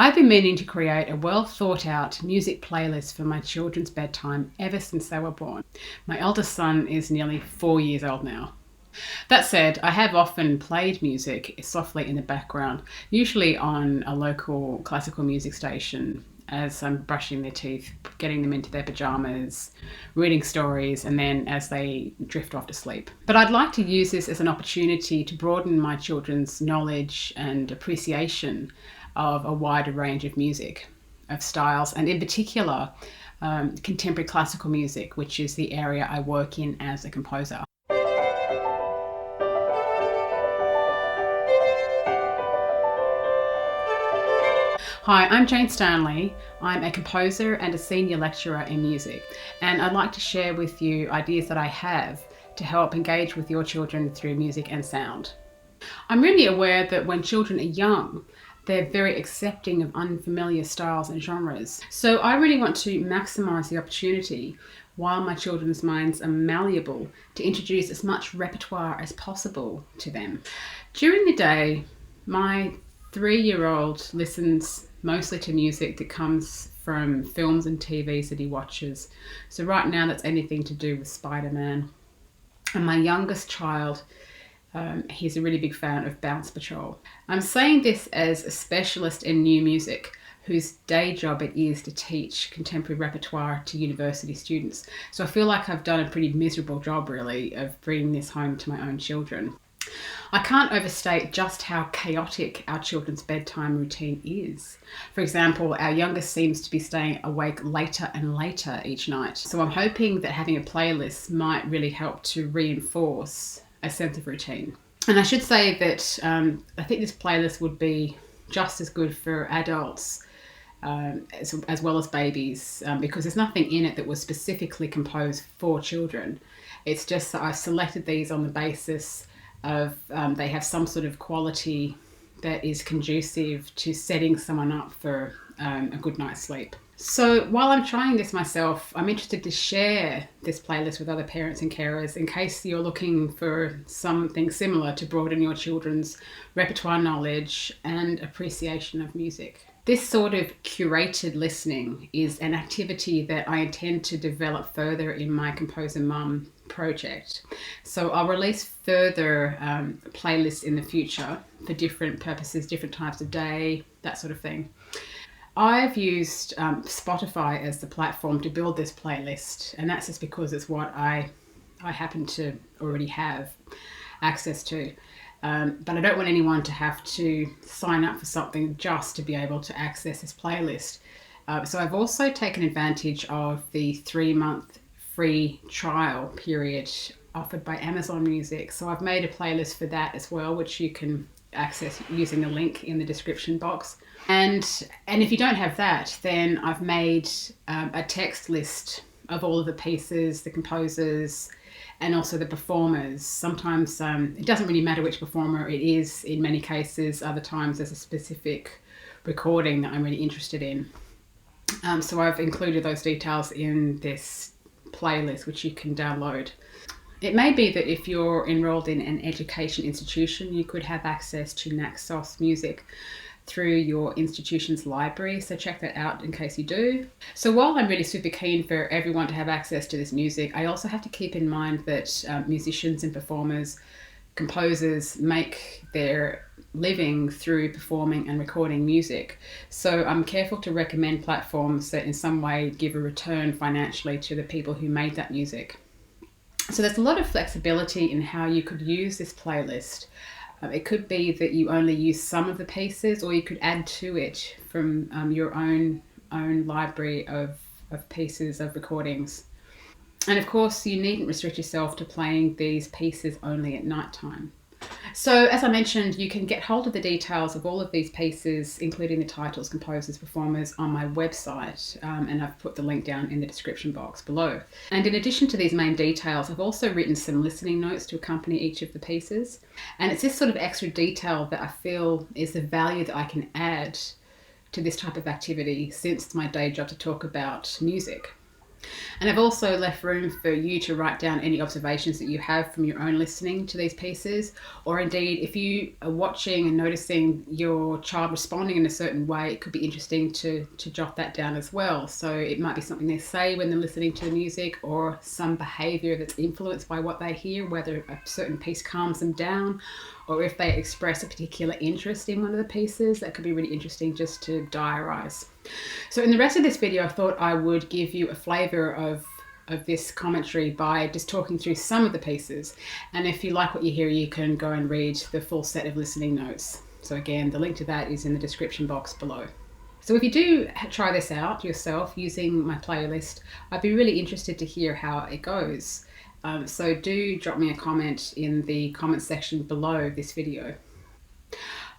I've been meaning to create a well thought out music playlist for my children's bedtime ever since they were born. My eldest son is nearly 4 years old now. That said, I have often played music softly in the background, usually on a local classical music station as I'm brushing their teeth, getting them into their pajamas, reading stories, and then as they drift off to sleep. But I'd like to use this as an opportunity to broaden my children's knowledge and appreciation of a wider range of music, of styles, and in particular, contemporary classical music, which is the area I work in as a composer. Hi, I'm Jane Stanley. I'm a composer and a senior lecturer in music, and I'd like to share with you ideas that I have to help engage with your children through music and sound. I'm really aware that when children are young, they're very accepting of unfamiliar styles and genres. So I really want to maximise the opportunity while my children's minds are malleable to introduce as much repertoire as possible to them. During the day, my 3-year-old listens mostly to music that comes from films and TVs that he watches. So right now that's anything to do with Spider-Man. And my youngest child, he's a really big fan of Bounce Patrol. I'm saying this as a specialist in new music whose day job it is to teach contemporary repertoire to university students. So I feel like I've done a pretty miserable job really of bringing this home to my own children. I can't overstate just how chaotic our children's bedtime routine is. For example, our youngest seems to be staying awake later and later each night. So I'm hoping that having a playlist might really help to reinforce a sense of routine. And I should say that I think this playlist would be just as good for adults as well as babies, because there's nothing in it that was specifically composed for children. It's just that I've selected these on the basis of they have some sort of quality that is conducive to setting someone up for a good night's sleep. So while I'm trying this myself, I'm interested to share this playlist with other parents and carers in case you're looking for something similar to broaden your children's repertoire knowledge and appreciation of music. This sort of curated listening is an activity that I intend to develop further in my Composer Mum project. So I'll release further playlists in the future for different purposes, different types of day, that sort of thing. I've used Spotify as the platform to build this playlist, and that's just because it's what I happen to already have access to. But I don't want anyone to have to sign up for something just to be able to access this playlist. So I've also taken advantage of the 3-month free trial period offered by Amazon Music. So I've made a playlist for that as well, which you can access using the link in the description box. And if you don't have that, then I've made a text list of all of the pieces, the composers, and also the performers. Sometimes it doesn't really matter which performer it is in many cases. Other times there's a specific recording that I'm really interested in. So I've included those details in this playlist, which you can download. It may be that if you're enrolled in an education institution, you could have access to Naxos music through your institution's library, so check that out in case you do. So while I'm really super keen for everyone to have access to this music, I also have to keep in mind that musicians and performers, composers make their living through performing and recording music. So I'm careful to recommend platforms that in some way give a return financially to the people who made that music. So there's a lot of flexibility in how you could use this playlist. It could be that you only use some of the pieces, or you could add to it from your own library of pieces of recordings. And of course, you needn't restrict yourself to playing these pieces only at night time. So as I mentioned, you can get hold of the details of all of these pieces, including the titles, composers, performers, on my website, and I've put the link down in the description box below. And in addition to these main details, I've also written some listening notes to accompany each of the pieces. And it's this sort of extra detail that I feel is the value that I can add to this type of activity, since it's my day job to talk about music. And I've also left room for you to write down any observations that you have from your own listening to these pieces, or indeed if you are watching and noticing your child responding in a certain way, it could be interesting to jot that down as well. So it might be something they say when they're listening to the music, or some behaviour that's influenced by what they hear, whether a certain piece calms them down, or if they express a particular interest in one of the pieces. That could be really interesting just to diarise. So in the rest of this video, I thought I would give you a flavour of this commentary by just talking through some of the pieces. And if you like what you hear, you can go and read the full set of listening notes. So again, the link to that is in the description box below. So if you do try this out yourself using my playlist, I'd be really interested to hear how it goes. So do drop me a comment in the comment section below this video.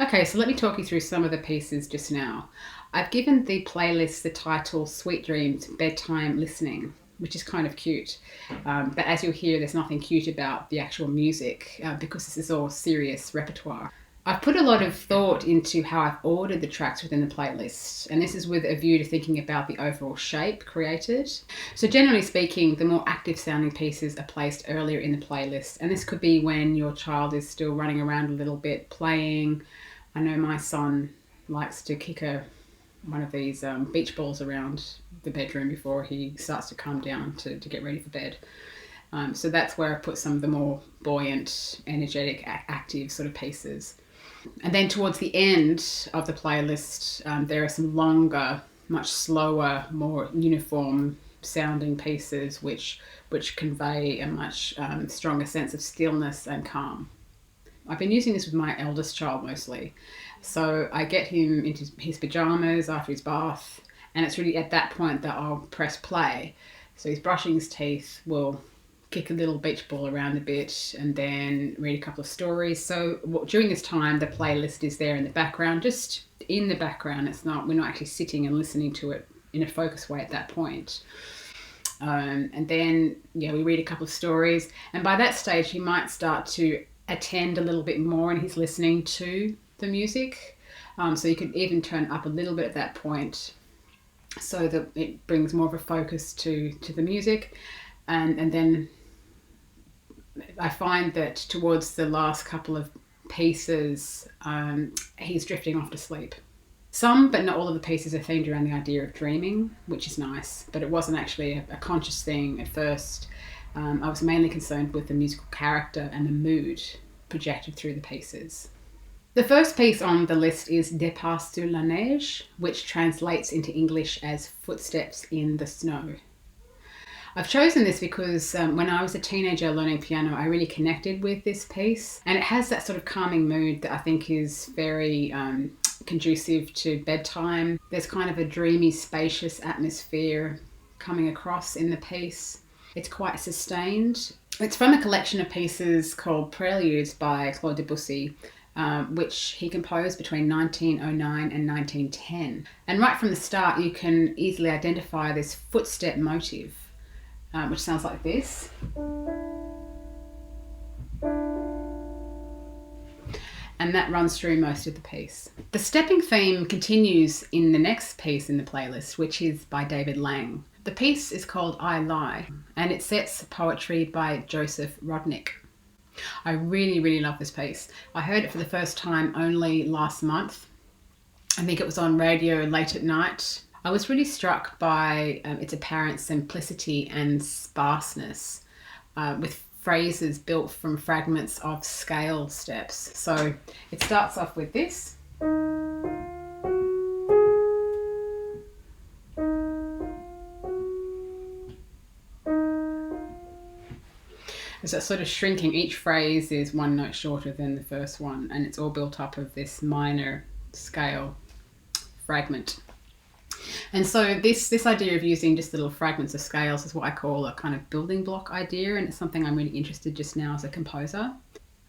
Okay, so let me talk you through some of the pieces just now. I've given the playlist the title Sweet Dreams Bedtime Listening, which is kind of cute. But as you'll hear, there's nothing cute about the actual music because this is all serious repertoire. I've put a lot of thought into how I've ordered the tracks within the playlist, and this is with a view to thinking about the overall shape created. So generally speaking, the more active sounding pieces are placed earlier in the playlist, and this could be when your child is still running around a little bit, playing. I know my son likes to kick one of these beach balls around the bedroom before he starts to calm down to get ready for bed. So that's where I put some of the more buoyant, energetic, active sort of pieces. And then towards the end of the playlist, there are some longer, much slower, more uniform sounding pieces which convey a much stronger sense of stillness and calm. I've been using this with my eldest child mostly. So I get him into his pajamas after his bath, and it's really at that point that I'll press play. So he's brushing his teeth, we'll kick a little beach ball around a bit, and then read a couple of stories. So during this time, the playlist is there in the background, just in the background. We're not actually sitting and listening to it in a focused way at that point. And then, we read a couple of stories, and by that stage, he might start to attend a little bit more, and he's listening to the music. So you could even turn up a little bit at that point, so that it brings more of a focus to the music, and then I find that towards the last couple of pieces, he's drifting off to sleep. Some, but not all of the pieces are themed around the idea of dreaming, which is nice, but it wasn't actually a conscious thing at first. I was mainly concerned with the musical character and the mood projected through the pieces. The first piece on the list is Des Pas sur la neige, which translates into English as Footsteps in the Snow. I've chosen this because when I was a teenager learning piano, I really connected with this piece, and it has that sort of calming mood that I think is very conducive to bedtime. There's kind of a dreamy, spacious atmosphere coming across in the piece. It's quite sustained. It's from a collection of pieces called Preludes by Claude Debussy, which he composed between 1909 and 1910. And right from the start, you can easily identify this footstep motive, which sounds like this. And that runs through most of the piece. The stepping theme continues in the next piece in the playlist, which is by David Lang. The piece is called I Lie, and it sets poetry by Joseph Rodnick. I really, really love this piece. I heard it for the first time only last month. I think it was on radio late at night. I was really struck by its apparent simplicity and sparseness, with phrases built from fragments of scale steps. So it starts off with this. It's a sort of shrinking. Each phrase is one note shorter than the first one, and it's all built up of this minor scale fragment. And so this idea of using just little fragments of scales is what I call a kind of building block idea, and it's something I'm really interested just now as a composer.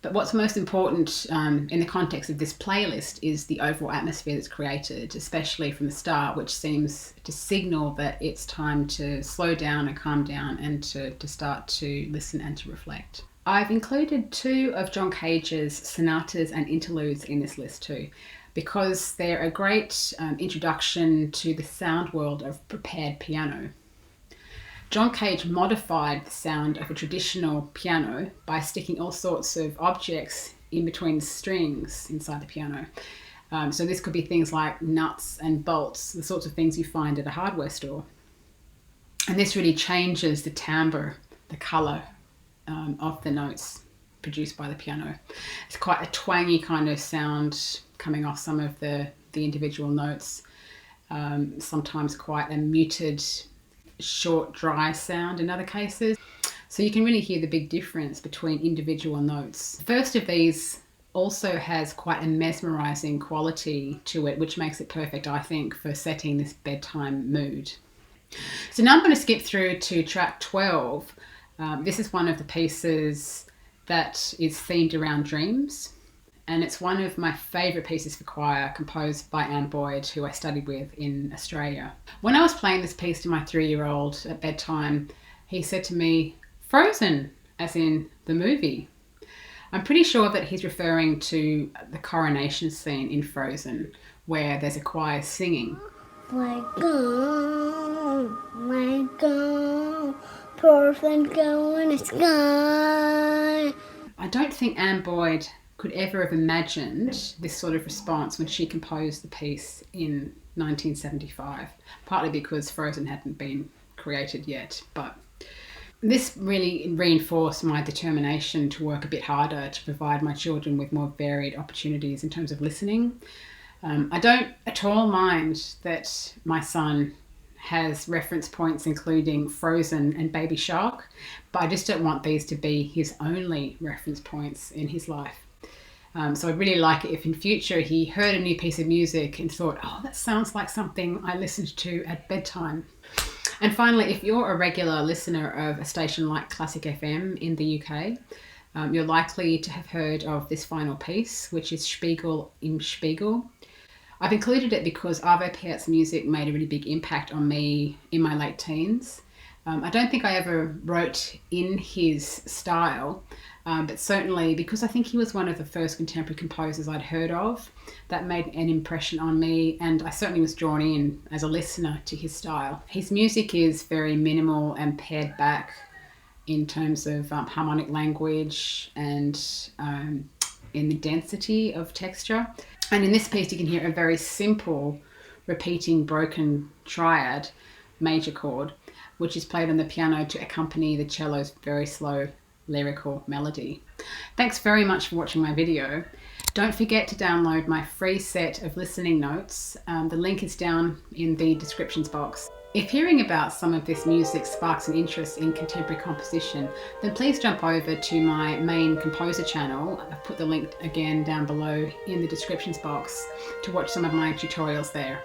But what's most important in the context of this playlist is the overall atmosphere that's created, especially from the start, which seems to signal that it's time to slow down and calm down and to start to listen and to reflect. I've included 2 of John Cage's sonatas and interludes in this list too, because they're a great introduction to the sound world of prepared piano. John Cage modified the sound of a traditional piano by sticking all sorts of objects in between the strings inside the piano. So this could be things like nuts and bolts, the sorts of things you find at a hardware store. And this really changes the timbre, the colour of the notes produced by the piano. It's quite a twangy kind of sound coming off some of the individual notes, sometimes quite a muted, short, dry sound in other cases. So you can really hear the big difference between individual notes. The first of these also has quite a mesmerizing quality to it, which makes it perfect, I think, for setting this bedtime mood. So now I'm going to skip through to track 12. This is one of the pieces that is themed around dreams, and it's one of my favourite pieces for choir, composed by Anne Boyd, who I studied with in Australia. When I was playing this piece to my 3-year-old at bedtime, he said to me, "Frozen," as in the movie. I'm pretty sure that he's referring to the coronation scene in Frozen, where there's a choir singing. My God, perfect go in the sky. I don't think Anne Boyd could ever have imagined this sort of response when she composed the piece in 1975, partly because Frozen hadn't been created yet. But this really reinforced my determination to work a bit harder to provide my children with more varied opportunities in terms of listening. I don't at all mind that my son has reference points including Frozen and Baby Shark, but I just don't want these to be his only reference points in his life. So I'd really like it if in future he heard a new piece of music and thought, "Oh, that sounds like something I listened to at bedtime." And finally, if you're a regular listener of a station like Classic FM in the UK, you're likely to have heard of this final piece, which is Spiegel im Spiegel. I've included it because Arvo Päert's music made a really big impact on me in my late teens. I don't think I ever wrote in his style, but certainly because I think he was one of the first contemporary composers I'd heard of, that made an impression on me, and I certainly was drawn in as a listener to his style. His music is very minimal and pared back in terms of harmonic language and in the density of texture. And in this piece you can hear a very simple repeating broken triad major chord, which is played on the piano to accompany the cello's very slow lyrical melody. Thanks very much for watching my video. Don't forget to download my free set of listening notes. The link is down in the descriptions box. If hearing about some of this music sparks an interest in contemporary composition, then please jump over to my main composer channel. I've put the link again down below in the descriptions box to watch some of my tutorials there.